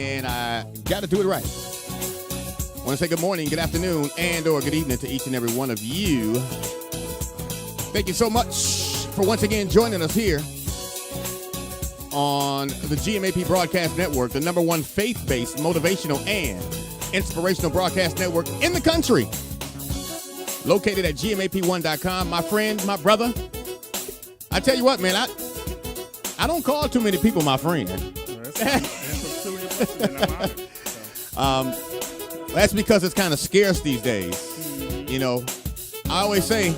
and I got to do it right. I want to say good morning, good afternoon, and or good evening to each and every one of you. Thank you so much for once again joining us here on the GMAP Broadcast Network, the number one faith-based, motivational, and inspirational broadcast network in the country. Located at gmap1.com. My friend, my brother, I tell you what, man, I don't call too many people my friend. That's because it's kind of scarce these days. You know, I always say,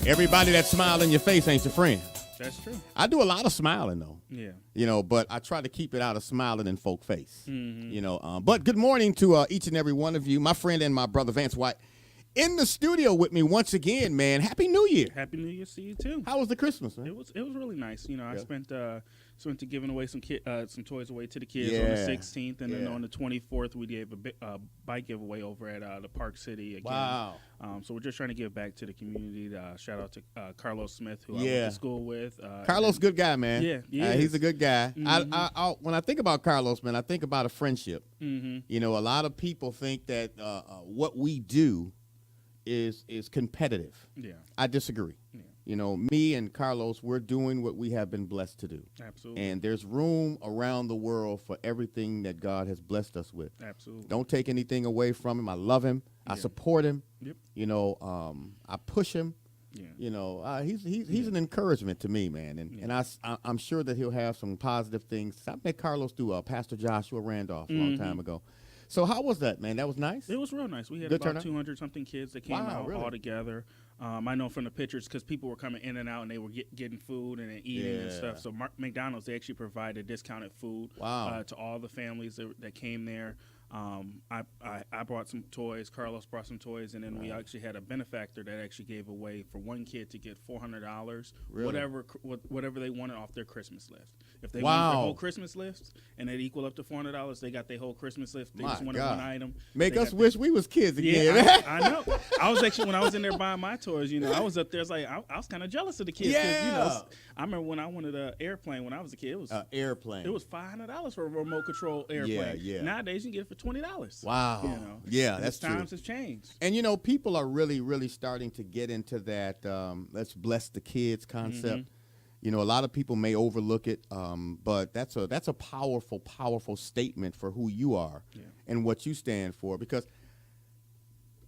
everybody that smiles in your face ain't your friend. That's true. I do a lot of smiling, though. Yeah. You know, but I try to keep it out of smiling in folk face. You know, but good morning to each and every one of you, my friend and my brother, Vance, Wyatt, in the studio with me once again, man. Happy New Year. Happy New Year to you too. How was the Christmas, man? It was really nice. You know, I spent giving away some toys away to the kids Yeah. on the 16th, and then on the 24th we gave a bike giveaway over at the Park City again. Wow. So we're just trying to give back to the community. Shout out to Carlos Smith, who I went to school with. Carlos, good guy, man. Yeah, he's a good guy. I when I think about Carlos, man, I think about a friendship. You know, a lot of people think that what we do is competitive. Yeah. I disagree. Yeah. You know, me and Carlos, we're doing what we have been blessed to do. Absolutely. And there's room around the world for everything that God has blessed us with. Absolutely. Don't take anything away from him. I love him. I support him. Yep. You know, I push him. Yeah. You know, he's an encouragement to me, man. And I'm sure that he'll have some positive things. I met Carlos through Pastor Joshua Randolph a long time ago. So how was that, man? That was nice? It was real nice. We had Good about turnout? 200-something kids that came out all together. I know from the pictures because people were coming in and out and they were getting food and eating and stuff. So McDonald's, they actually provided discounted food to all the families that came there. I brought some toys. Carlos brought some toys, and then we actually had a benefactor that actually gave away for one kid to get $400, whatever they wanted off their Christmas list. If they wanted their whole Christmas list and it equal up to $400, they got their whole Christmas list. They just wanted one item. Make us wish we was kids again. Yeah, I know. I was actually, when I was in there buying my toys, you know, I was up there. I was kind of jealous of the kids. Yeah. You know, I remember when I wanted an airplane when I was a kid. It was airplane. It was $500 for a remote control airplane. Yeah. Nowadays you can get it for $20. Wow. You know, yeah, that's true. Times have changed. And you know, people are really, really starting to get into that let's bless the kids concept. You know, a lot of people may overlook it, but that's a powerful, powerful statement for who you are and what you stand for. Because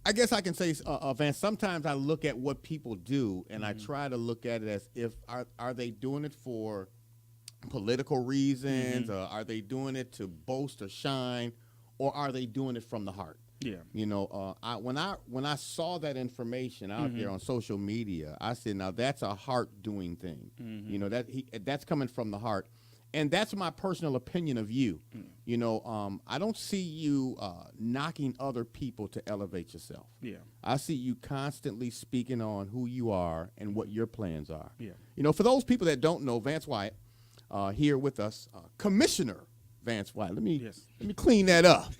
I guess I can say, Vance, sometimes I look at what people do and I try to look at it as if are they doing it for political reasons? Are they doing it to boast or shine? Or are they doing it from the heart? Yeah. You know, when I saw that information out there on social media, I said, now that's a heart doing thing. You know, that's coming from the heart. And that's my personal opinion of you. You know, I don't see you knocking other people to elevate yourself. Yeah. I see you constantly speaking on who you are and what your plans are. Yeah. You know, for those people that don't know, Vance Wyatt here with us, Commissioner Vance Wyatt. Let me clean that up.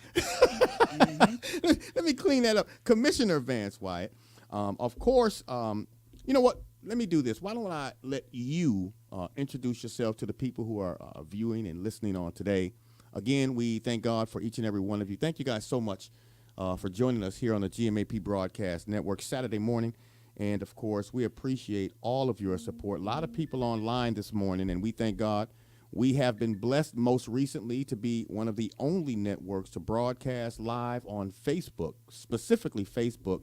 Let me clean that up. Commissioner Vance Wyatt. Of course, you know what? Let me do this. Why don't I let you introduce yourself to the people who are viewing and listening on today. Again, we thank God for each and every one of you. Thank you guys so much for joining us here on the GMAP Broadcast Network Saturday morning. And, of course, we appreciate all of your support. A lot of people online this morning, and we thank God. We have been blessed most recently to be one of the only networks to broadcast live on Facebook, specifically Facebook,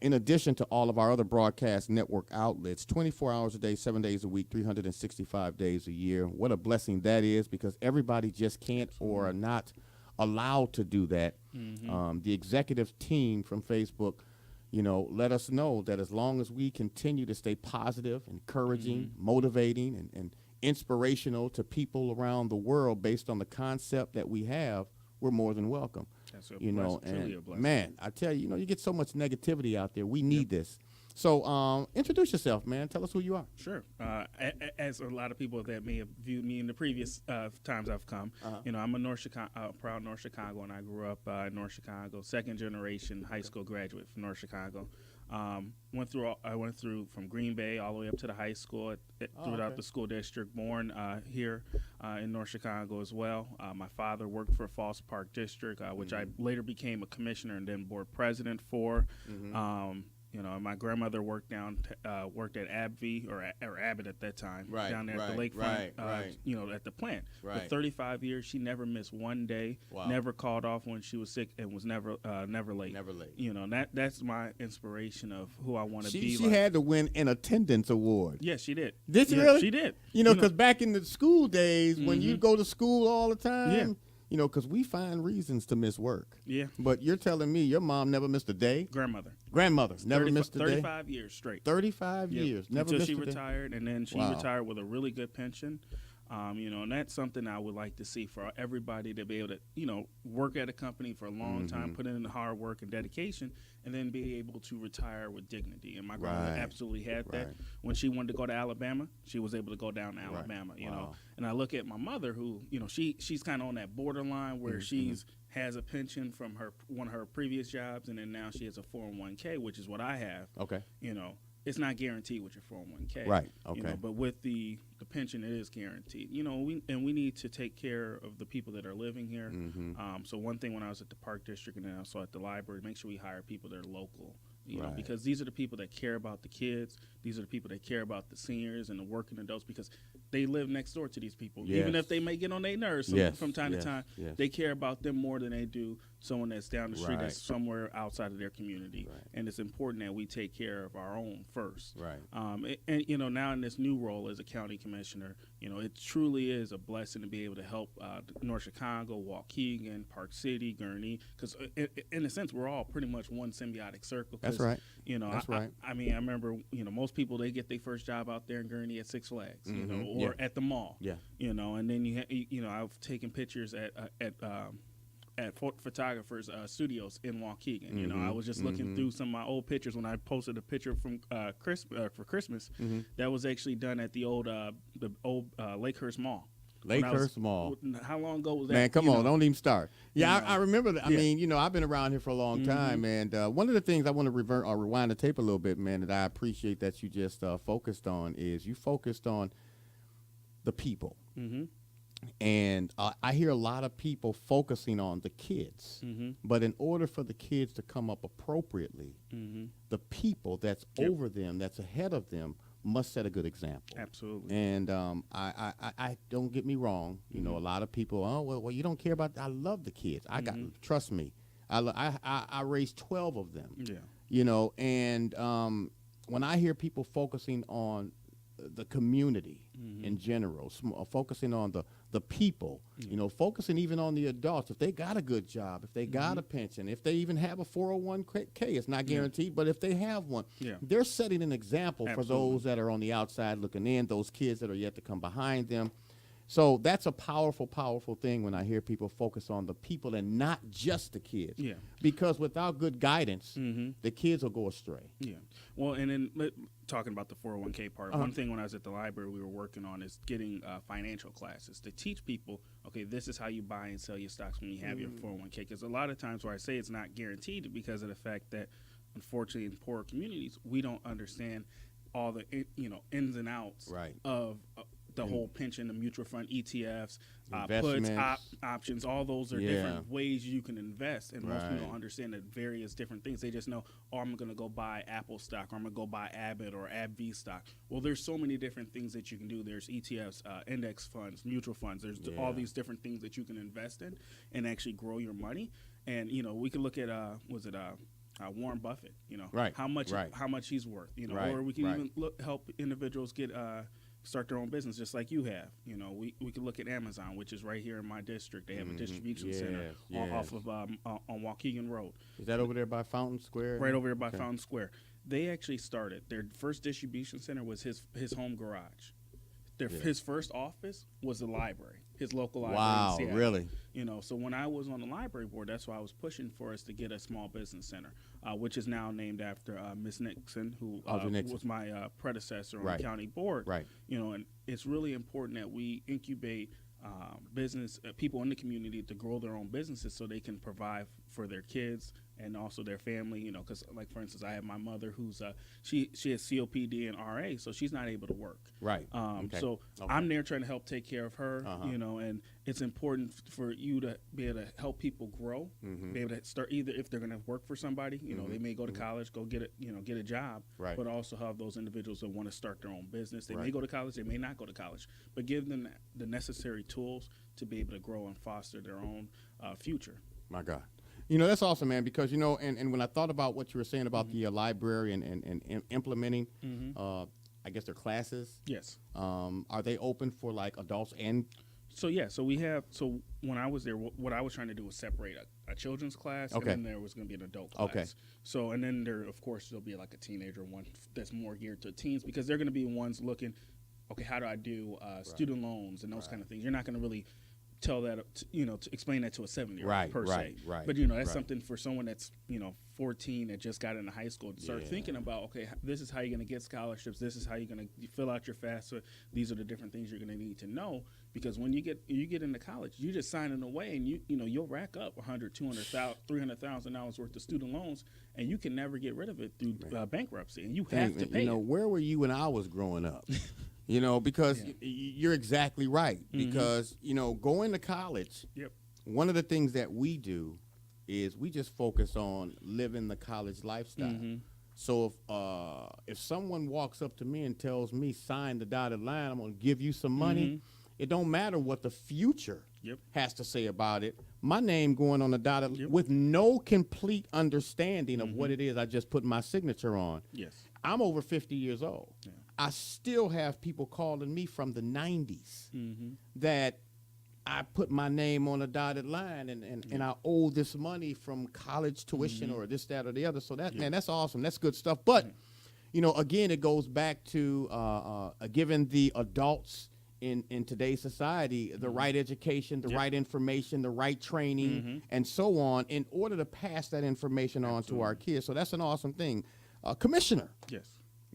in addition to all of our other broadcast network outlets, 24 hours a day, 7 days a week, 365 days a year. What a blessing that is, because everybody just can't or are not allowed to do that. The executive team from Facebook, you know, let us know that as long as we continue to stay positive, encouraging, motivating, and inspirational to people around the world based on the concept that we have, we're more than welcome. That's a blessing. Man, I tell you, you know, you get so much negativity out there. We need this. So introduce yourself, man. Tell us who you are. Sure. As a lot of people that may have viewed me in the previous times I've come, you know, I'm a proud North Chicago, and I grew up in North Chicago, second generation high school graduate from North Chicago. I went through from Green Bay all the way up to the high school throughout the school district. Born here in North Chicago as well. My father worked for Falls Park District, which I later became a commissioner and then board president for. My grandmother worked at AbbVie or Abbott at that time, down there at the lakefront, at the plant. For 35 years, she never missed one day, never called off when she was sick, and was never late. Never late. That's my inspiration of who I want to be. She had to win an attendance award. Yes, she did. Did she really? She did. Because back in the school days, when you go to school all the time, because we find reasons to miss work. Yeah. But you're telling me your mom never missed a day? Grandmother never missed a day? 35 years straight. 35 years. Never Until missed she a day. retired, and then she retired with a really good pension. And that's something I would like to see for everybody to be able to, work at a company for a long time, put in the hard work and dedication, and then be able to retire with dignity. And my grandmother absolutely had that. When she wanted to go to Alabama, she was able to go down to Alabama, you know. And I look at my mother who, she's kind of on that borderline where she's has a pension from one of her previous jobs, and then now she has a 401k, which is what I have. Okay. It's not guaranteed with your 401k. Right. Okay. But with the pension, it is guaranteed. We need to take care of the people that are living here. So one thing when I was at the Park District and then also at the library, make sure we hire people that are local. Because these are the people that care about the kids. These are the people that care about the seniors and the working adults, because they live next door to these people. Yes. Even if they may get on their nerves from time to time, they care about them more than they do someone that's down the street that's somewhere outside of their community. And it's important that we take care of our own first. And now in this new role as a county commissioner, it truly is a blessing to be able to help North Chicago, Waukegan, Park City, Gurnee, because in a sense we're all pretty much one symbiotic circle. That's right. That's right. I remember, most people, they get their first job out there in Gurnee at Six Flags, or at the mall. Yeah. And then I've taken pictures at photographers' studios in Waukegan. I was just looking through some of my old pictures when I posted a picture from for Christmas that was actually done at the old Lakehurst Mall. Lakehurst Mall. How long ago was that? Man, come on, don't even start. Yeah, I remember that. I mean, I've been around here for a long time, and one of the things I want to rewind the tape a little bit, man, that I appreciate that you just focused on is you focused on the people. And I hear a lot of people focusing on the kids, but in order for the kids to come up appropriately, the people that's over them, that's ahead of them, must set a good example. Absolutely. And I don't get me wrong. A lot of people, well, you don't care about. I love the kids. Trust me. I raised 12 of them. Yeah. And when I hear people focusing on the community in general, focusing on the people, focusing even on the adults. If they got a good job, if they got a pension, if they even have a 401k, it's not guaranteed, but if they have one, they're setting an example for those that are on the outside looking in, those kids that are yet to come behind them. So that's a powerful, powerful thing when I hear people focus on the people and not just the kids. Yeah. Because without good guidance, the kids will go astray. Yeah. Well, and then talking about the 401k part, one thing when I was at the library we were working on is getting financial classes to teach people, okay, this is how you buy and sell your stocks when you have your 401k. Because a lot of times where I say it's not guaranteed because of the fact that, unfortunately, in poorer communities, we don't understand all the ins and outs of the whole pension, the mutual fund, ETFs, puts, options, all those are different ways you can invest. And most people don't understand the various different things. They just know, I'm going to go buy Apple stock, or I'm going to go buy Abbott or AbbVie stock. Well, there's so many different things that you can do. There's ETFs, index funds, mutual funds. There's all these different things that you can invest in and actually grow your money. And, we can look at, Warren Buffett, how much he's worth, or we can even help individuals get start their own business just like you have. We could look at Amazon, which is right here in my district. They have a distribution center off of on Waukegan Road. Is that over there by Fountain Square? Right over there by Fountain Square. They actually started, their first distribution center was his home garage. His first office was the library, his local library. Wow, in Seattle. Really? So when I was on the library board, that's why I was pushing for us to get a small business center, which is now named after Miss Nixon, who was my predecessor on the county board. Right. And it's really important that we incubate business people in the community to grow their own businesses so they can provide for their kids, and also their family, you know, because like for instance, I have my mother who's she has COPD and RA, so she's not able to work. Right. So I'm there trying to help take care of her, you know, and it's important for you to be able to help people grow, be able to start either if they're going to work for somebody, you know, they may go to college, go get a job, but also have those individuals that want to start their own business. They may go to college, they may not go to college, but give them the necessary tools to be able to grow and foster their own future. My God. You know, that's awesome, man, because, you know, and when I thought about what you were saying about the library and implementing, I guess their classes. Yes. Are they open for like adults and? So when I was there, what I was trying to do was separate a children's class, and then there was going to be an adult class. Okay. So, and then there'll be like a teenager one that's more geared to teens, because they're going to be ones looking, okay, how do I do student loans and those kind of things. You're not going to really tell that, to explain that to a 7-year-old per se. Right. But, you know, that's something for someone that's, 14 that just got into high school to start thinking about, okay, this is how you're going to get scholarships. This is how you're going to fill out your FAFSA. These are the different things you're going to need to know, because when you get into college, you just signing away, and you'll rack up $100,000, $200,000, $300,000 worth of student loans, and you can never get rid of it through bankruptcy, and you have to pay. You know, where were you when I was growing up? You know, because you're exactly right. Because, going to college, one of the things that we do is we just focus on living the college lifestyle. So if someone walks up to me and tells me, sign the dotted line, I'm going to give you some money, it don't matter what the future has to say about it. My name going on the dotted with no complete understanding of what it is I just put my signature on. Yes. I'm over 50 years old. Yeah. I still have people calling me from the 90s that I put my name on a dotted line and I owe this money from college tuition or this, that, or the other. So man, that's awesome. That's good stuff. But, again, it goes back to giving the adults in today's society the right education, the right information, the right training, and so on, in order to pass that information on to our kids. So that's an awesome thing. Commissioner. Yes.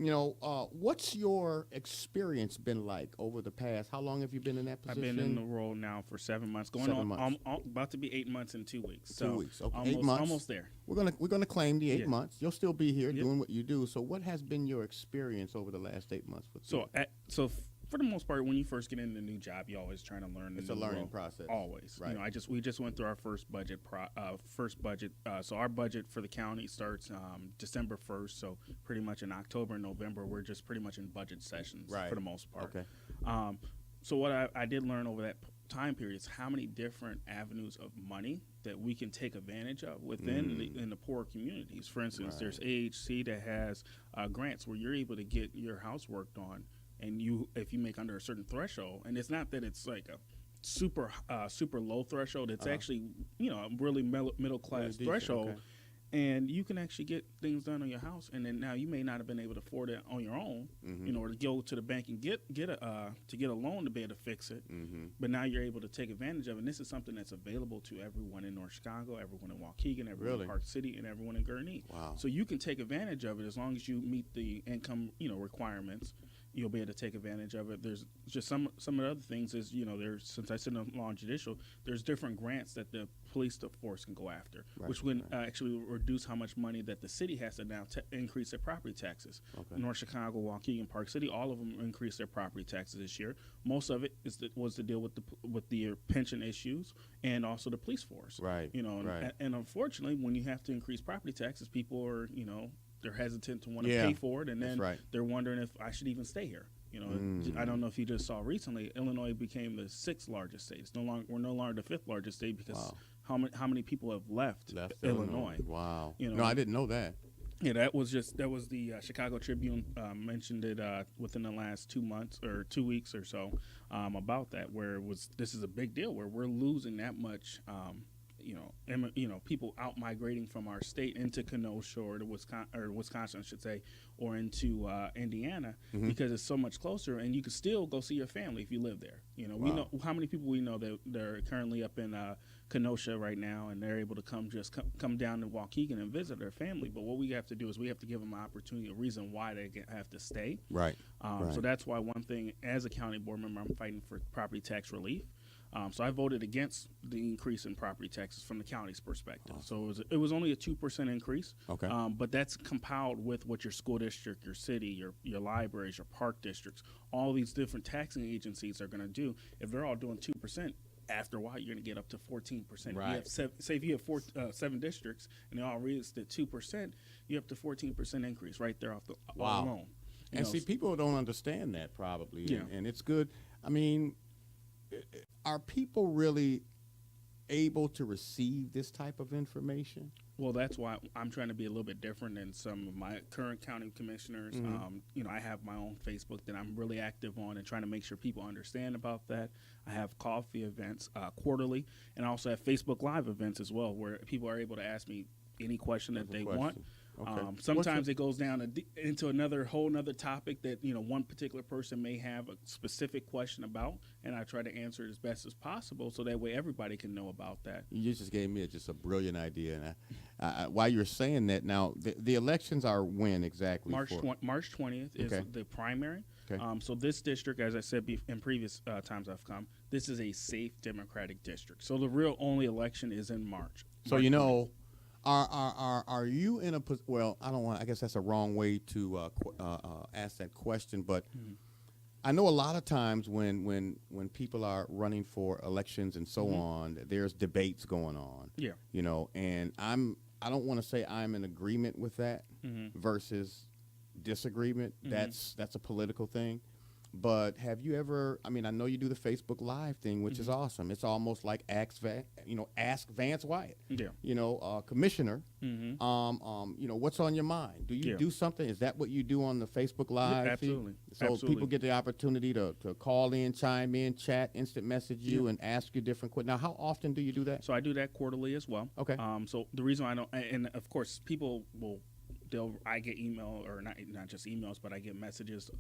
What's your experience been like over the past? How long have you been in that position? I've been in the role now for 7 months. About to be 8 months in 2 weeks. 2 weeks. Okay. Almost, 8 months. Almost there. We're gonna claim the 8 months. You'll still be here doing what you do. So what has been your experience over the last 8 months? For the most part, when you first get in a new job, you're always trying to learn. It's a learning process. Always. Right. We just went through our first budget. So our budget for the county starts December 1st. So pretty much in October and November, we're just pretty much in budget sessions for the most part. Okay. So what I did learn over that time period is how many different avenues of money that we can take advantage of within in the poor communities. For instance, there's AHC that has grants where you're able to get your house worked on. And if you make under a certain threshold, and it's not that it's like a super low threshold, it's actually a really middle class threshold, and you can actually get things done on your house. And then now you may not have been able to afford it on your own, or to go to the bank and get a loan to be able to fix it. But now you're able to take advantage of it. And this is something that's available to everyone in North Chicago, everyone in Waukegan, everyone in Park City, and everyone in Gurnee. Wow. So you can take advantage of it as long as you meet the income requirements. You'll be able to take advantage of it. There's just some of the other things is, there's, since I sit on law and judicial, there's different grants that the police force can go after, which would actually reduce how much money that the city has to now increase their property taxes. Okay. North Chicago, Waukegan, Park City, all of them increased their property taxes this year. Most of it was to deal with the pension issues and also the police force. Right. And unfortunately, when you have to increase property taxes, people are, they're hesitant to want to pay for it, and then they're wondering if I should even stay here. I don't know if you just saw recently, Illinois became the 6th largest state. We're no longer the 5th largest state because how many people have left Illinois? Wow. No, I didn't know that. Yeah, that was the Chicago Tribune mentioned it within the last 2 months or 2 weeks or so about that, where this is a big deal where we're losing that much. People out migrating from our state into Kenosha or Wisconsin, I should say, or into Indiana because it's so much closer, and you can still go see your family if you live there. We know how many people we know that they're currently up in Kenosha right now, and they're able to come down to Waukegan and visit their family. But what we have to do is we have to give them an opportunity, a reason why they have to stay. Right. So that's why one thing, as a county board member, I'm fighting for property tax relief. So I voted against the increase in property taxes from the county's perspective. So it was only a 2% increase. Okay. But that's compiled with what your school district, your city, your libraries, your park districts, all these different taxing agencies are going to do. If they're all doing 2%, after a while, you're going to get up to 14%. Right. If you have 7 districts and they all raised at 2%, you have to 14% increase right there off the all alone. And see, people don't understand that probably, Yeah. and it's good. I mean, are people really able to receive this type of information? Well, that's why I'm trying to be a little bit different than some of my current county commissioners. I have my own Facebook that I'm really active on and trying to make sure people understand about that. I have coffee events quarterly, and I also have Facebook Live events as well, where people are able to ask me any question that they want. Okay. Sometimes it goes down into another whole nother topic that one particular person may have a specific question about, and I try to answer it as best as possible so that way everybody can know about that. You just gave me just a brilliant idea. And while you're saying that, now the elections are when exactly? March 20th is the primary. Okay. So this district, as I said in previous times I've come, this is a safe Democratic district. So the real only election is in March. So Are you in a well? I don't want. I guess that's a wrong way to ask that question, but I know a lot of times when people are running for elections and so on, there's debates going on. Yeah. And I don't want to say I'm in agreement with that versus disagreement. That's a political thing. But have you ever? I mean, I know you do the Facebook Live thing, which is awesome. It's almost like Ask Vance Wyatt. Yeah. Commissioner. What's on your mind? Do you do something? Is that what you do on the Facebook Live? Yeah, absolutely. Feed? So people get the opportunity to call in, chime in, chat, instant message you, and ask you different questions. Now, how often do you do that? So I do that quarterly as well. Okay. So the reason I don't, and of course, people will. I get email, or not just emails, but I get messages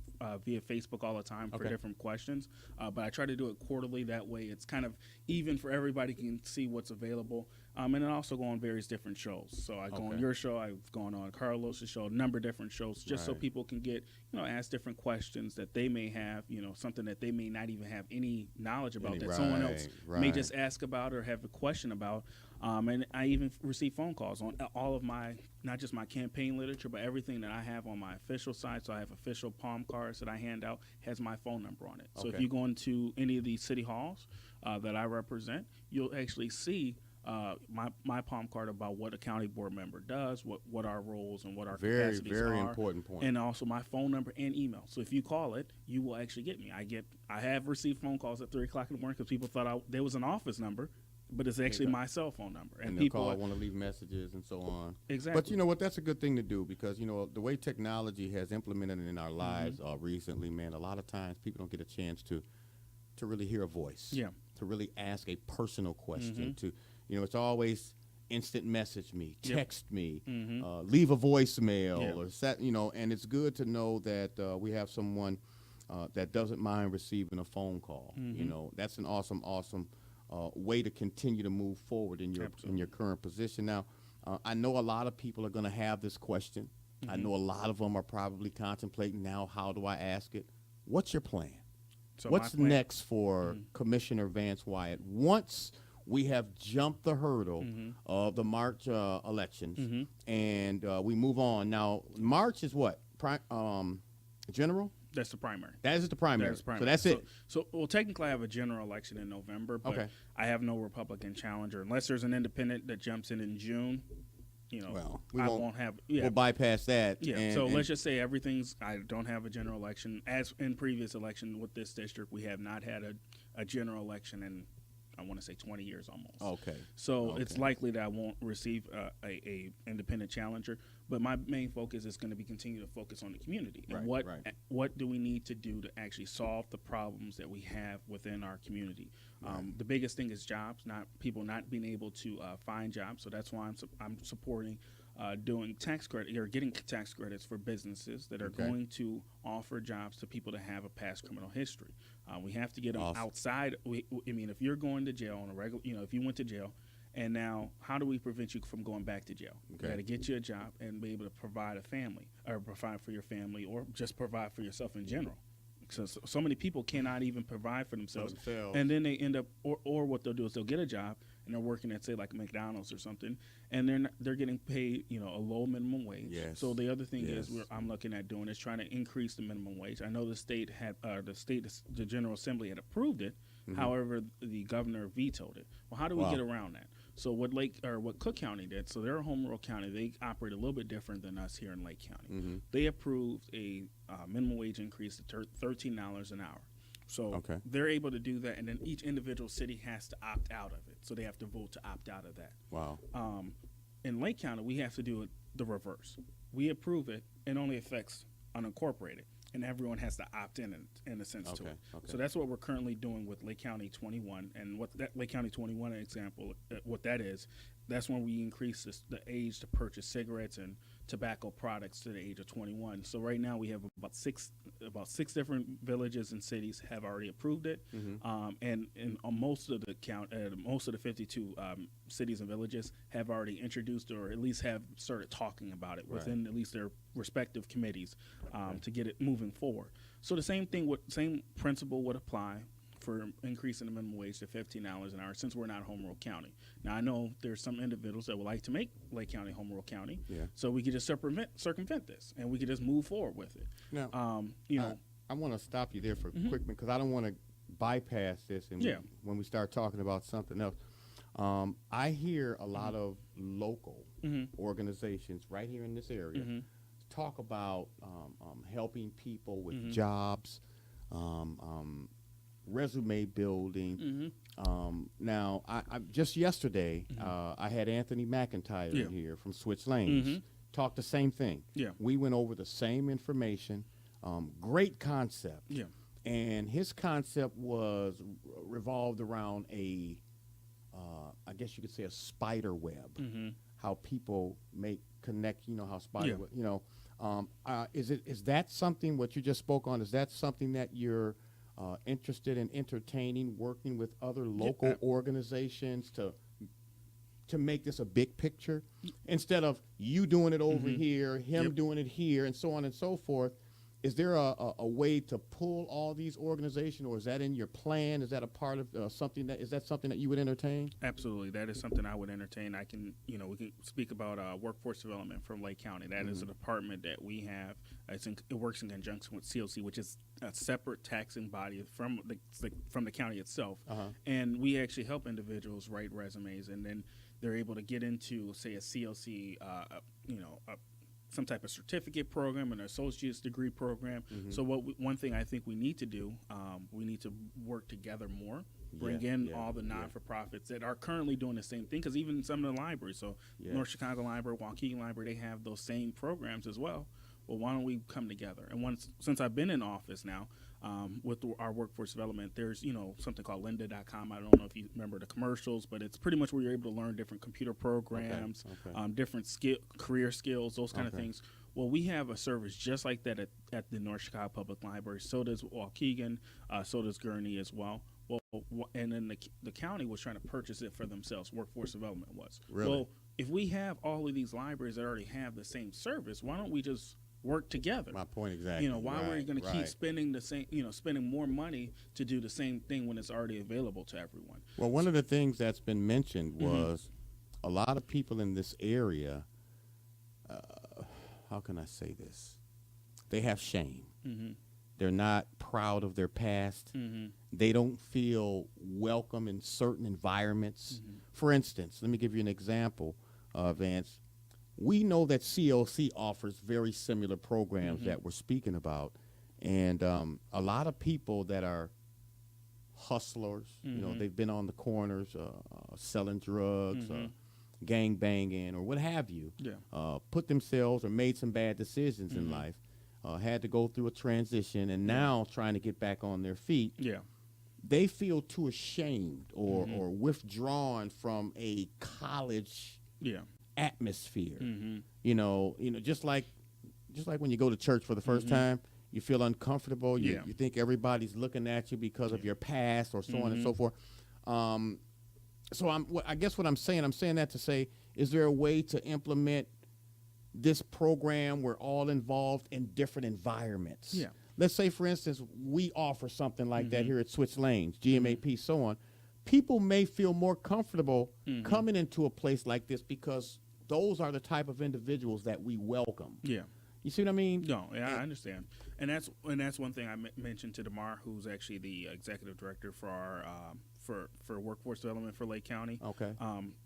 via Facebook all the time for different questions. But I try to do it quarterly. That way it's kind of even for everybody can see what's available. And then I also go on various different shows. So I go on your show. I've gone on Carlos's show, a number of different shows, just so people can get, ask different questions that they may have, something that they may not even have any knowledge about that someone else may just ask about or have a question about. And I even receive phone calls on all of my, not just my campaign literature, but everything that I have on my official side. So I have official palm cards that I hand out, has my phone number on it. So if you go into any of these city halls that I represent, you'll actually see my palm card about what a county board member does, what our roles and what our capacities are. Very important point. And also my phone number and email. So if you call it, you will actually get me. I have received phone calls at 3 o'clock in the morning because people thought there was an office number, but it's actually my cell phone number. And people want to leave messages and so on. Exactly. But you know what? That's a good thing to do because, the way technology has implemented it in our lives recently, man, a lot of times people don't get a chance to really hear a voice. Yeah. To really ask a personal question. It's always instant message me, text me, leave a voicemail or set, and it's good to know that we have someone that doesn't mind receiving a phone call. That's an awesome way to continue to move forward in your current position. Now, I know a lot of people are going to have this question. I know a lot of them are probably contemplating now, how do I ask it? What's your plan? So what's next for Commissioner Vance Wyatt once we have jumped the hurdle of the March elections and we move on? Now, March is what? General? That's the primary. That is the primary. So that's it. So technically I have a general election in November, but I have no Republican challenger. Unless there's an independent that jumps in June, I won't have. Yeah. We'll bypass that. Yeah. So let's just say I don't have a general election. As in previous election with this district, we have not had a general election in, I want to say 20 years almost. Okay. So it's likely that I won't receive a independent challenger. But my main focus is going to be continue to focus on the community and what do we need to do to actually solve the problems that we have within our community. The biggest thing is jobs, not people not being able to find jobs. So that's why I'm supporting doing tax credit or getting tax credits for businesses that are going to offer jobs to people that have a past criminal history. We have to get them outside. If you're going to jail on a regular, if you went to jail. And now, how do we prevent you from going back to jail? You got to get you a job and be able to provide a family, or provide for your family, or just provide for yourself in general. So many people cannot even provide for themselves. And then they end up, or what they'll do is they'll get a job and they're working at, say, like McDonald's or something, and they're getting paid, a low minimum wage. Yes. So the other thing is I'm looking at doing is trying to increase the minimum wage. I know the state had the General Assembly had approved it. Mm-hmm. However, the governor vetoed it. Well, how do we get around that? So what Cook County did, so they're a home rule county. They operate a little bit different than us here in Lake County. Mm-hmm. They approved a minimum wage increase to $13 an hour. So they're able to do that, and then each individual city has to opt out of it. So they have to vote to opt out of that. Wow. In Lake County, we have to do it the reverse. We approve it, it only affects unincorporated, and everyone has to opt in a sense to it. Okay. So that's what we're currently doing with Lake County 21, and what that Lake County 21 example, what that is, that's when we increase the age to purchase cigarettes and tobacco products to the age of 21. So right now we have about six different villages and cities have already approved it, and most of the 52 cities and villages have already introduced or at least have started talking about it within at least their respective committees to get it moving forward. So the same principle would apply for increasing the minimum wage to $15 an hour since we're not a home rule county. Now, I know there's some individuals that would like to make Lake County home rule county, so we could just circumvent this, and we could just move forward with it. Now, I want to stop you there for a quick minute because I don't want to bypass this and when we start talking about something else. I hear a lot of local organizations right here in this area talk about helping people with jobs, resume building. Now, I just yesterday, I had Anthony McIntyre in here from Switch Lanes. Talked the same thing. We went over the same information. Great concept. And his concept was revolved around I guess you could say a spider web. How people connect, how spider web, is that something, what you just spoke on, is that something that you're interested in entertaining, working with other local organizations to make this a big picture instead of you doing it over here, him doing it here, and so on and so forth? Is there a way to pull all these organizations, or is that in your plan? Is that a part of something that you would entertain? Absolutely, that is something I would entertain. I can, we can speak about workforce development from Lake County. That is a department that we have. It works in conjunction with COC, which is a separate taxing body from the county itself. And we actually help individuals write resumes, and then they're able to get into, say, a COC, some type of certificate program, an associate's degree program. So one thing I think we need to do, we need to work together more, bring in all the non-for-profits that are currently doing the same thing, because even some of the libraries, so North Chicago Library, Waukegan Library, they have those same programs as well. Well, why don't we come together? And since I've been in office now, with our workforce development, there's something called lynda.com. I don't know if you remember the commercials, but it's pretty much where you're able to learn different computer programs, different career skills, those kind of things. Well, we have a service just like that at the North Chicago Public Library. So does Waukegan, so does Gurney as well. Well, and then the county was trying to purchase it for themselves. Workforce development was. Really? Well, if we have all of these libraries that already have the same service, why don't we just work together? My point exactly. Why are we going to keep spending the same, spending more money to do the same thing when it's already available to everyone? Well, one of the things that's been mentioned was a lot of people in this area, how can I say this? They have shame. They're not proud of their past. They don't feel welcome in certain environments. For instance, let me give you an example, Vance. We know that COC offers very similar programs that we're speaking about, and a lot of people that are hustlers, they've been on the corners selling drugs, gang banging, or what have you, put themselves or made some bad decisions in life, had to go through a transition, and now trying to get back on their feet. They feel too ashamed or withdrawn from a college atmosphere. Just like when you go to church for the first time, you feel uncomfortable. You think everybody's looking at you because of your past or so on and so forth. So I guess what I'm saying that to say, is there a way to implement this program we're all involved in different environments? let's say, for instance, we offer something like that here at Switch Lanes, GMAP, so on. People may feel more comfortable coming into a place like this because those are the type of individuals that we welcome. Yeah. You see what I mean? No, yeah, I understand, and that's one thing I mentioned to Damar, who's actually the executive director for our for workforce development for Lake County. Okay.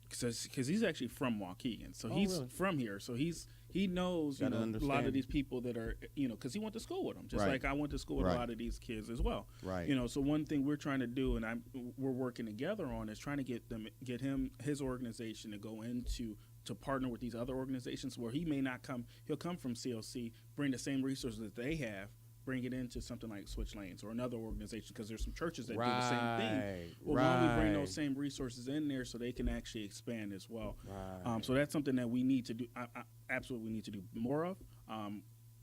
Because he's actually from Waukegan, so he's really? From here, so he knows a lot of these people that are because he went to school with them, just like I went to school with a lot of these kids as well. Right. So one thing we're trying to do, and we're working together on, is trying to get his organization to go into. To partner with these other organizations where he may not come, he'll come from CLC, bring the same resources that they have, bring it into something like Switch Lanes or another organization, because there's some churches that do the same thing. Well, why don't we bring those same resources in there so they can actually expand as well? Right. So that's something that we need to do. I absolutely need to do more of.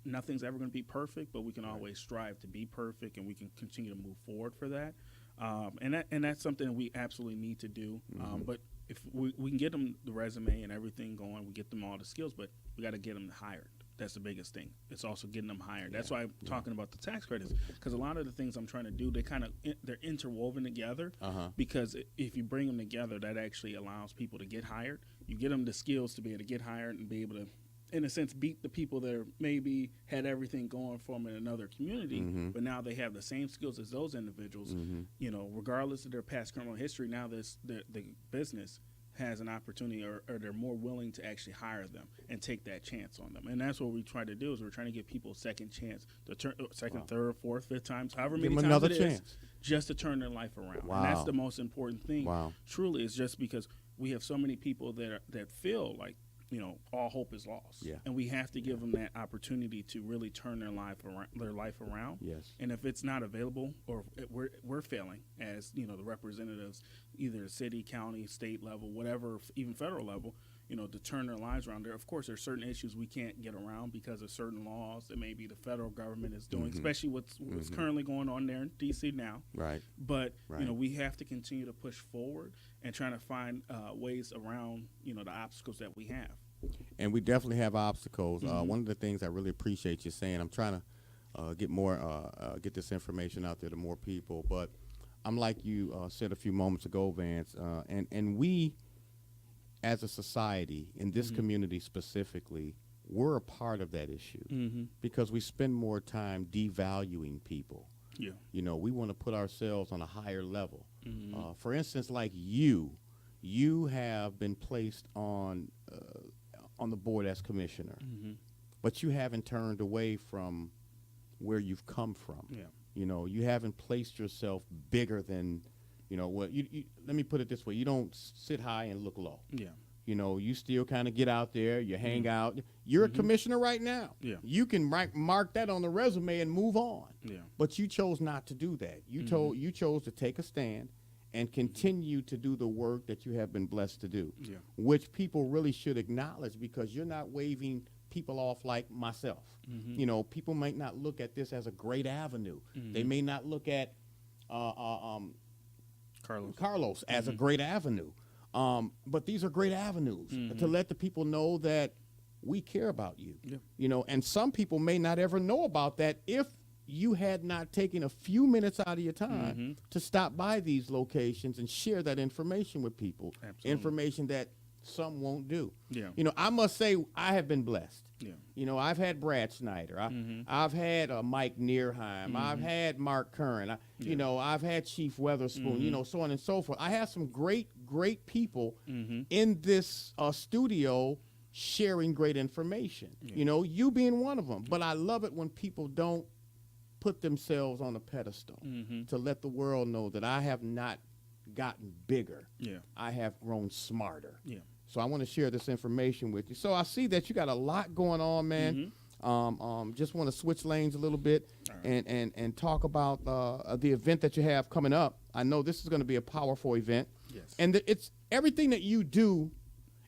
Nothing's ever going to be perfect, but we can always strive to be perfect, and we can continue to move forward for that. And that's something that we absolutely need to do. But if we can get them the resume and everything going, we get them all the skills, but we got to get them hired. That's the biggest thing. It's also getting them hired. That's why I'm talking about the tax credits, because a lot of the things I'm trying to do, they're interwoven together. Because if you bring them together, that actually allows people to get hired. You get them the skills to be able to get hired and be able to, in a sense, beat the people that are maybe had everything going for them in another community, but now they have the same skills as those individuals. Regardless of their past criminal history, now the business has an opportunity, or they're more willing to actually hire them and take that chance on them. And that's what we try to do, is we're trying to give people a second chance, to turn second, third, fourth, fifth times, however many times another it chance. is, just to turn their life around. And that's the most important thing. Truly, is just because we have so many people that feel like all hope is lost. And we have to give them that opportunity to really turn their life around. Yes. And if it's not available, or we're failing as the representatives, either city, county, state level, whatever, even federal level, to turn their lives around. Of course, there's certain issues we can't get around because of certain laws that maybe the federal government is doing, especially what's currently going on there in D.C. now. Right. But we have to continue to push forward and trying to find ways around the obstacles that we have. And we definitely have obstacles. One of the things I really appreciate you saying, I'm trying to get this information out there to more people, but I'm like you said a few moments ago, Vance, and we as a society, in this community specifically, we're a part of that issue because we spend more time devaluing people. Yeah. We want to put ourselves on a higher level. For instance, like you have been placed on the board as commissioner, but you haven't turned away from where you've come from. Yeah. You haven't placed yourself bigger than, what you let me put it this way. You don't sit high and look low. Yeah. You still kind of get out there, you hang out. You're a commissioner right now. Yeah. You can mark that on the resume and move on. Yeah. But you chose not to do that. You chose to take a stand and continue to do the work that you have been blessed to do, which people really should acknowledge, because you're not waving people off like myself. People might not look at this as a great avenue. They may not look at Carlos as a great avenue. But these are great avenues to let the people know that we care about you. Yeah. And some people may not ever know about that if you had not taken a few minutes out of your time to stop by these locations and share that information with people. Absolutely. Information that some won't do. Yeah. I must say I have been blessed. Yeah. I've had Brad Snyder. I've had Mike Neerheim. I've had Mark Curran. I've had Chief Weatherspoon, so on and so forth. I have some great people in this studio sharing great information. Yeah. You being one of them. But I love it when people don't put themselves on a pedestal to let the world know that I have not gotten bigger. Yeah. I have grown smarter. Yeah. So I want to share this information with you. So I see that you got a lot going on, man. Just want to switch lanes a little bit and talk about the event that you have coming up. I know this is going to be a powerful event. Yes. And it's everything that you do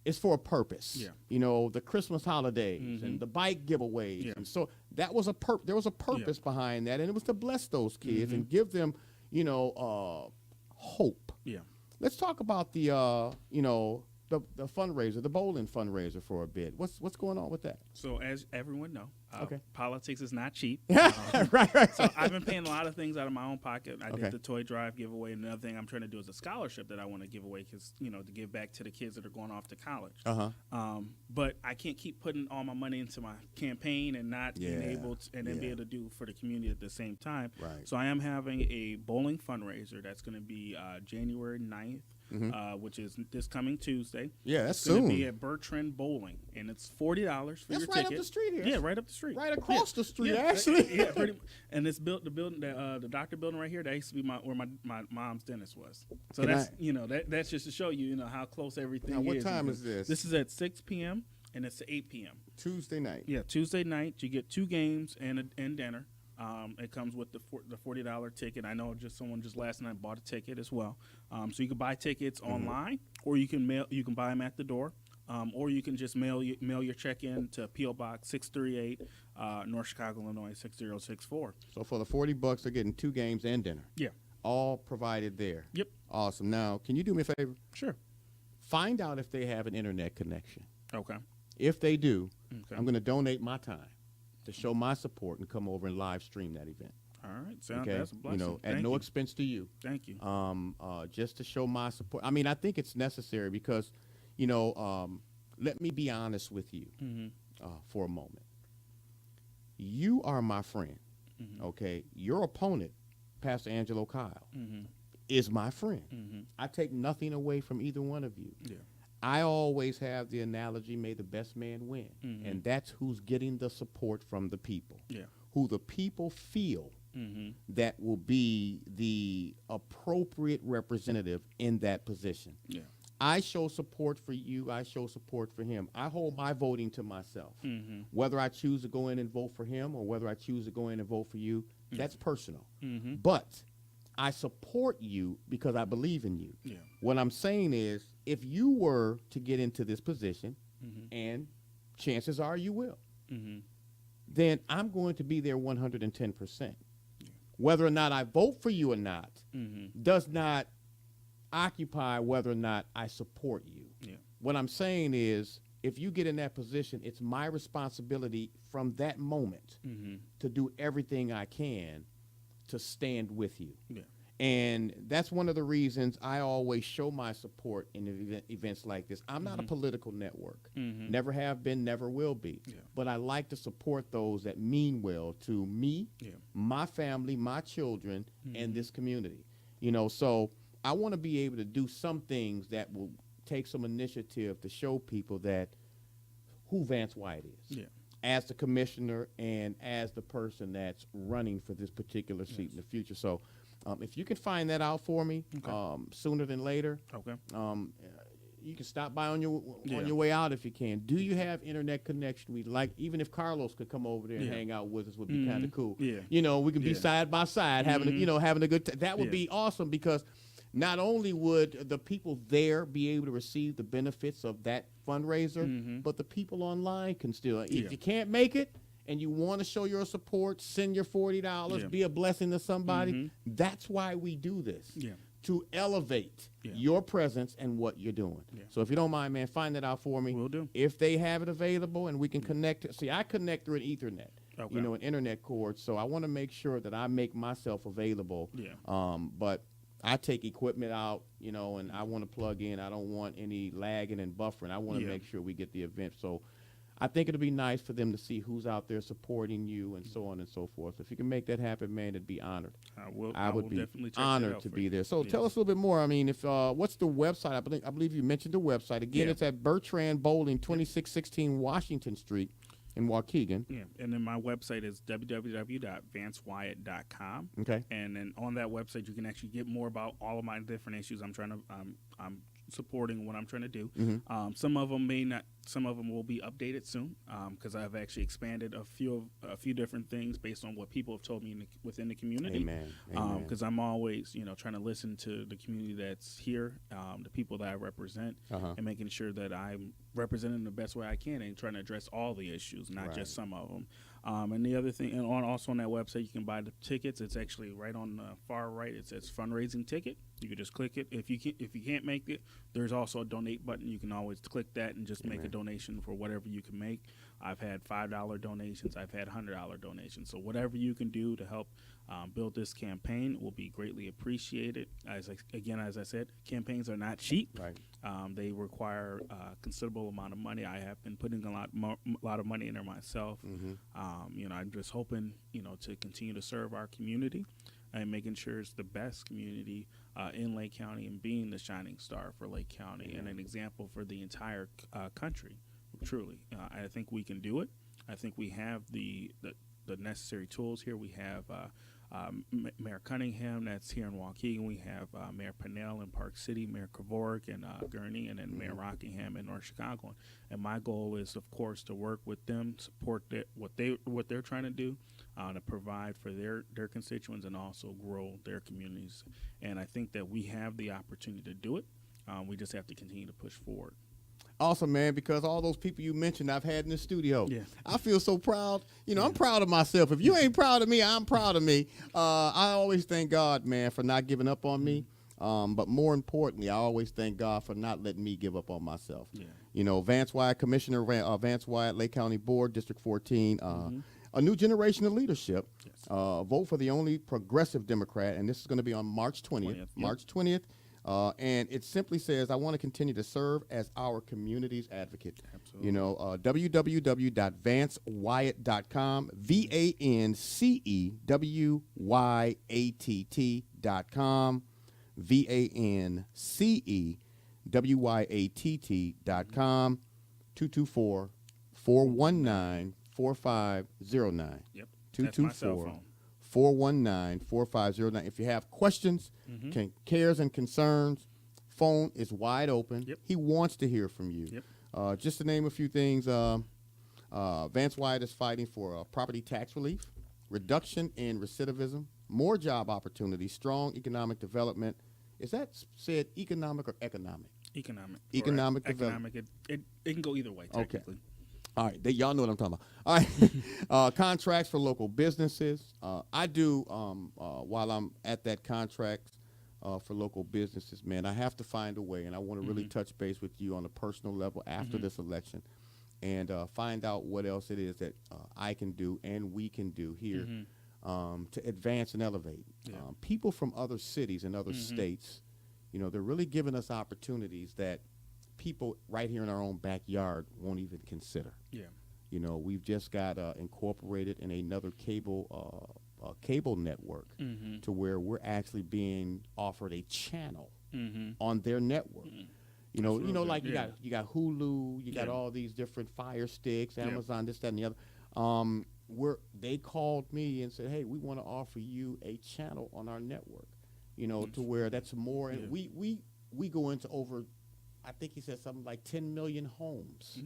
is for a purpose. Yeah. The Christmas holidays and the bike giveaways. Yeah. And so that was there was a purpose behind that, and it was to bless those kids and give them, hope. Yeah. Let's talk about the the fundraiser, the bowling fundraiser for a bit. What's going on with that? So as everyone know, okay, politics is not cheap. Right. So I've been paying a lot of things out of my own pocket. I did the toy drive giveaway. Another thing I'm trying to do is a scholarship that I want to give away because, to give back to the kids that are going off to college. But I can't keep putting all my money into my campaign and not being able to, and then be able to do for the community at the same time. Right. So I am having a bowling fundraiser that's going to be January 9th. Which is this coming Tuesday. Yeah, that's soon. It's going to be soon. at Bertrand Bowling, and it's $40 for your ticket. That's right up the street here. Yeah, right up the street. Right across the street, actually. Yeah, pretty. And it's built the building, the doctor building right here. That used to be where my mom's dentist was. So that's just to show you, how close everything is. What time is this? This is at 6 p.m. and it's at 8 p.m. Tuesday night. Yeah, Tuesday night. You get 2 games and dinner. It comes with the $40 ticket. I know someone just last night bought a ticket as well. So you can buy tickets online, or you can buy them at the door, or you can just mail your check in to P.O. Box 638, North Chicago, Illinois 60064. So for the $40, they're getting 2 games and dinner. Yeah, all provided there. Yep. Awesome. Now, can you do me a favor? Sure. Find out if they have an internet connection. Okay. If they do, I'm going to donate my time to show my support and come over and live stream that event. All right, that's a blessing. At no expense to you. Thank you. Just to show my support. I mean, I think it's necessary because, let me be honest with you for a moment. You are my friend, okay? Your opponent, Pastor Angelo Kyle, is my friend. I take nothing away from either one of you. Yeah. I always have the analogy, may the best man win. And that's who's getting the support from the people. Yeah. Who the people feel that will be the appropriate representative in that position. Yeah. I show support for you. I show support for him. I hold my voting to myself. Whether I choose to go in and vote for him or whether I choose to go in and vote for you, that's personal. But I support you because I believe in you. Yeah. What I'm saying is, if you were to get into this position, and chances are you will, then I'm going to be there 110%. Yeah. Whether or not I vote for you or not does not occupy whether or not I support you. Yeah. What I'm saying is, if you get in that position, it's my responsibility from that moment to do everything I can to stand with you. Yeah. And that's one of the reasons I always show my support in events like this. I'm not a political network. Never have been, never will be. Yeah. But I like to support those that mean well to me, my family, my children, and this community. So I want to be able to do some things that will take some initiative to show people that who Vance Wyatt is. Yeah. As the commissioner and as the, that's running for this particular seat in the future. So if you can find that out for me sooner than later, you can stop by on your way out if you can. Do you have internet connection? We'd like, even if Carlos could come over there and hang out with us, would be kind of cool. Yeah. We could be side by side having a good time. That would be awesome, because not only would the people there be able to receive the benefits of that fundraiser, but the people online can still. If you can't make it and you want to show your support, send your $40, be a blessing to somebody. That's why we do this, to elevate your presence and what you're doing. Yeah. So if you don't mind, man, find that out for me. Will do. If they have it available and we can connect it. See, I connect through an Ethernet, an internet cord. So I want to make sure that I make myself available. Yeah. But I take equipment out, and I want to plug in. I don't want any lagging and buffering. I want to make sure we get the event. So I think it'll be nice for them to see who's out there supporting you and so on and so forth. If you can make that happen, man, it'd be honored. I would be definitely honored to be there. So tell us a little bit more. I mean, if what's the website? I believe you mentioned the website. Again, it's at Bertrand Bowling, 2616 Washington Street in Waukegan. Yeah, and then my website is www.vancewyatt.com. Okay. And then on that website, you can actually get more about all of my different issues I'm supporting, what I'm trying to do. Some of them may not Some of them will be updated soon because I've actually expanded a few different things based on what people have told me within the community. Amen. Because I'm always, trying to listen to the community that's here, the people that I represent, and making sure that I'm representing the best way I can and trying to address all the issues, not just some of them. And the other thing, and also on that website, you can buy the tickets. It's actually right on the far right. It says fundraising ticket. You can just click it. If you can't make it, there's also a donate button. You can always click that and just make a donation for whatever you can make. I've had $5 donations. I've had $100 donations. So whatever you can do to help build this campaign will be greatly appreciated. As I said, campaigns are not cheap. Right. They require a considerable amount of money. I have been putting a lot of money in there myself. I'm just hoping, to continue to serve our community and making sure it's the best community in Lake County and being the shining star for Lake County and an example for the entire country. Truly, I think we can do it. I think we have the necessary tools here. We have Mayor Cunningham that's here in Waukegan. We have Mayor Pennell in Park City, Mayor Kevork in Gurnee, and then Mayor Rockingham in North Chicago. And my goal is, of course, to work with them, support what they're trying to do, to provide for their constituents and also grow their communities. And I think that we have the opportunity to do it. We just have to continue to push forward. Awesome, man, because all those people you mentioned I've had in the studio. Yeah. I feel so proud. I'm proud of myself. If you ain't proud of me, I'm proud of me. I always thank God, man, for not giving up on me. But more importantly, I always thank God for not letting me give up on myself. Yeah. Vance Wyatt, Commissioner Vance Wyatt, Lake County Board, District 14, a new generation of leadership. Yes. Vote for the only progressive Democrat, and this is going to be on March 20th. March 20th. And it simply says, I want to continue to serve as our community's advocate. Absolutely. www.vancewyatt.com, VanceWyatt.com, VanceWyatt.com, 224-419-4509. Yep. That's my cell phone. 419-4509. If you have questions, cares, and concerns, phone is wide open. Yep. He wants to hear from you. Yep. Just to name a few things, Vance Wyatt is fighting for property tax relief, reduction in recidivism, more job opportunities, strong economic development. Is that said economic or economic? Economic. Economic development. It can go either way, technically. Okay. All right, y'all know what I'm talking about. All right, contracts for local businesses. I do, while I'm at that contract for local businesses, man, I have to find a way, and I want to really touch base with you on a personal level after this election and find out what else it is that I can do and we can do here to advance and elevate. Yeah. People from other cities and other states, they're really giving us opportunities that people right here in our own backyard won't even consider. Yeah. We've just got incorporated in another cable network to where we're actually being offered a channel on their network. You know, like you got Hulu, you got all these different Fire Sticks, Amazon, this, that, and the other. They called me and said, hey, we want to offer you a channel on our network, to where that's more. And we go into over, I think he said something like 10 million homes.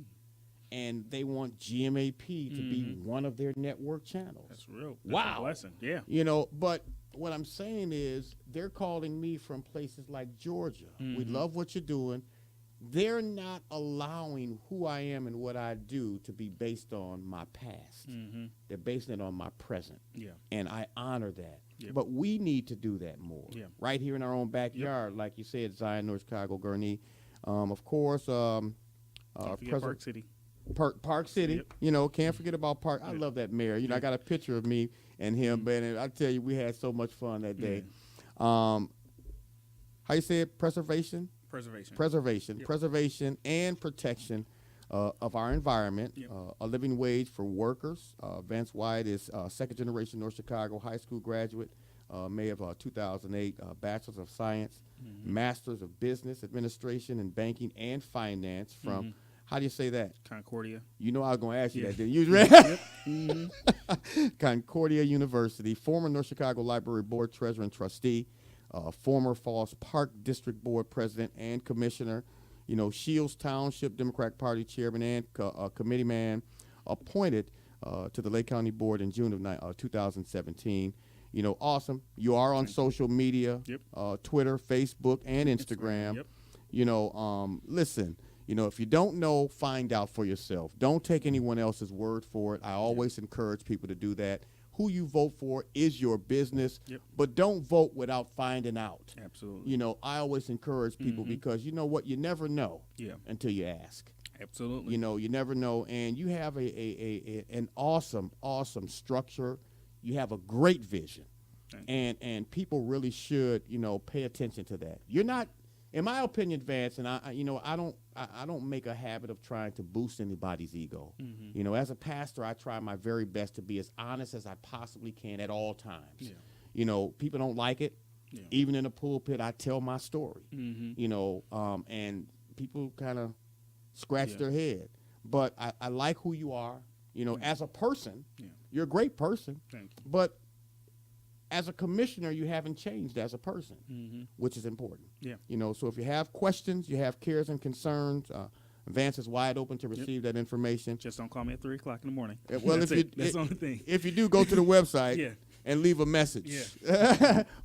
And they want GMAP to be one of their network channels. That's real. Wow. A blessing. Yeah. But what I'm saying is they're calling me from places like Georgia. We love what you're doing. They're not allowing who I am and what I do to be based on my past. They're basing it on my present. Yeah. And I honor that. Yep. But we need to do that more. Yeah. Right here in our own backyard, like you said, Zion, North Chicago, Gurnee. Of course, Don't forget Park City. Park City, can't forget about Park. I love that mayor. I got a picture of me and him, and I tell you, we had so much fun that day. How you say it? Preservation, and protection of our environment. A living wage for workers. Vance Wyatt is second generation North Chicago high school graduate, May of 2008, Bachelor's of Science, Master's of Business Administration and Banking and Finance from. How do you say that? Concordia. I was going to ask you that, didn't you? Concordia University, former North Chicago Library Board Treasurer and Trustee, former Falls Park District Board President and Commissioner. Shields Township Democratic Party chairman and committee man appointed to the Lake County Board in June of 2017. Awesome. You are on social media, Twitter, Facebook, and Instagram. Listen, if you don't know, find out for yourself. Don't take anyone else's word for it. I always encourage people to do that. Who you vote for is your business, but don't vote without finding out. Absolutely. I always encourage people because you know what? You never know until you ask. Absolutely. You never know. And you have an awesome, awesome structure. You have a great vision. And people really should, pay attention to that. You're not, in my opinion, Vance, and I don't make a habit of trying to boost anybody's ego. As a pastor, I try my very best to be as honest as I possibly can at all times. People don't like it. Even in the pulpit, I tell my story. And people kind of scratch their head. But I like who you are. As a person, you're a great person. Thank you. But as a commissioner, you haven't changed as a person, which is important. So if you have questions, you have cares and concerns, Vance is wide open to receive that information. Just don't call me at 3 o'clock in the morning. Well, that's the only thing. If you do, go to the website and leave a message.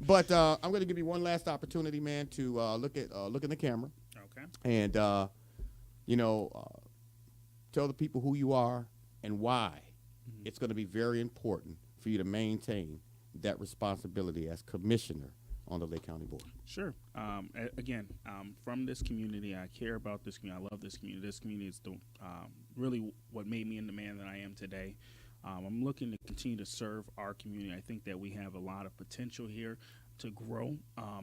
But I'm going to give you one last opportunity, man, to look in the camera. Okay. And tell the people who you are and why it's going to be very important for you to maintain that responsibility as commissioner on the Lake County Board. Sure. Again, from this community, I care about this community. I love this community. This community is really what made me the man that I am today. I'm looking to continue to serve our community. I think that we have a lot of potential here to grow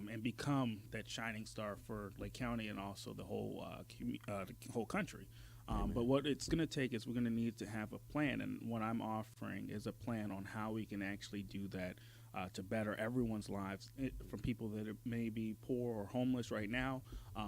and become that shining star for Lake County and also the whole country. But what it's going to take is we're going to need to have a plan, and what I'm offering is a plan on how we can actually do that to better everyone's lives, from people that may be poor or homeless right now,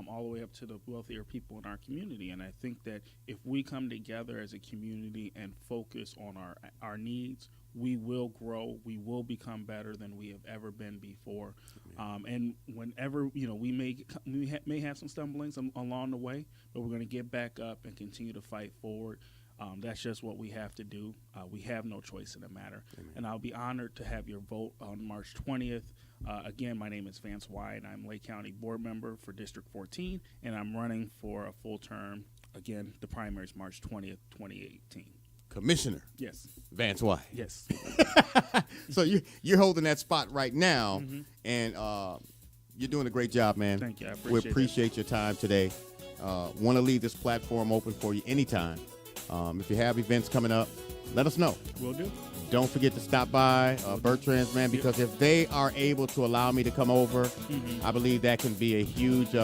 all the way up to the wealthier people in our community. And I think that if we come together as a community and focus on our needs, we will grow. We will become better than we have ever been before. And whenever we may have some stumblings along the way, but we're going to get back up and continue to fight forward. That's just what we have to do. We have no choice in the matter. Amen. And I'll be honored to have your vote on March 20th. Again, my name is Vance Wyatt. I'm Lake County board member for District 14, and I'm running for a full term. Again, the primary is March 20th, 2018. Commissioner. Yes. Vance Wyatt. Yes. So you're holding that spot right now, and you're doing a great job, man. Thank you. We appreciate your time today. Want to leave this platform open for you anytime. If you have events coming up, let us know. Will do. Don't forget to stop by Bertrand's, man, because if they are able to allow me to come over, I believe that can be a huge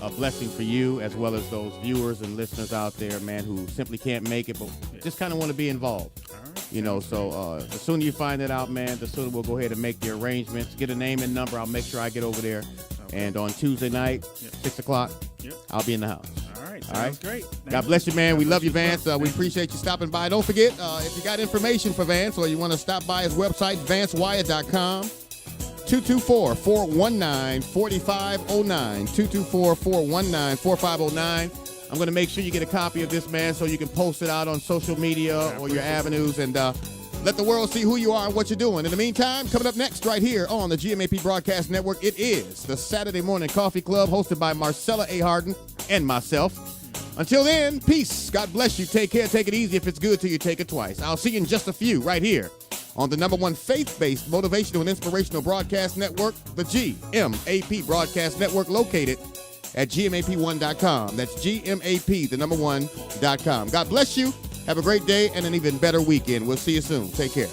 a blessing for you, as well as those viewers and listeners out there, man, who simply can't make it, but just kind of want to be involved. All right. So the sooner you find it out, man, the sooner we'll go ahead and make the arrangements. Get a name and number. I'll make sure I get over there. Okay. And on Tuesday night, 6 o'clock, I'll be in the house. All right. Sounds great. God bless you, man. We love you, Vance. We appreciate you stopping by. Don't forget, if you got information for Vance or you want to stop by his website, vancewyatt.com. 224-419-4509. 224-419-4509. I'm going to make sure you get a copy of this, man, so you can post it out on social media or your avenues and let the world see who you are and what you're doing. In the meantime, coming up next right here on the GMAP Broadcast Network, it is the Saturday Morning Coffee Club hosted by Marcella A. Harden and myself. Until then, peace. God bless you. Take care. Take it easy. If it's good to you, take it twice. I'll see you in just a few right here on the #1 faith-based motivational and inspirational broadcast network, the GMAP Broadcast Network, located at GMAP1.com. That's GMAP, the #1.com. God bless you. Have a great day and an even better weekend. We'll see you soon. Take care.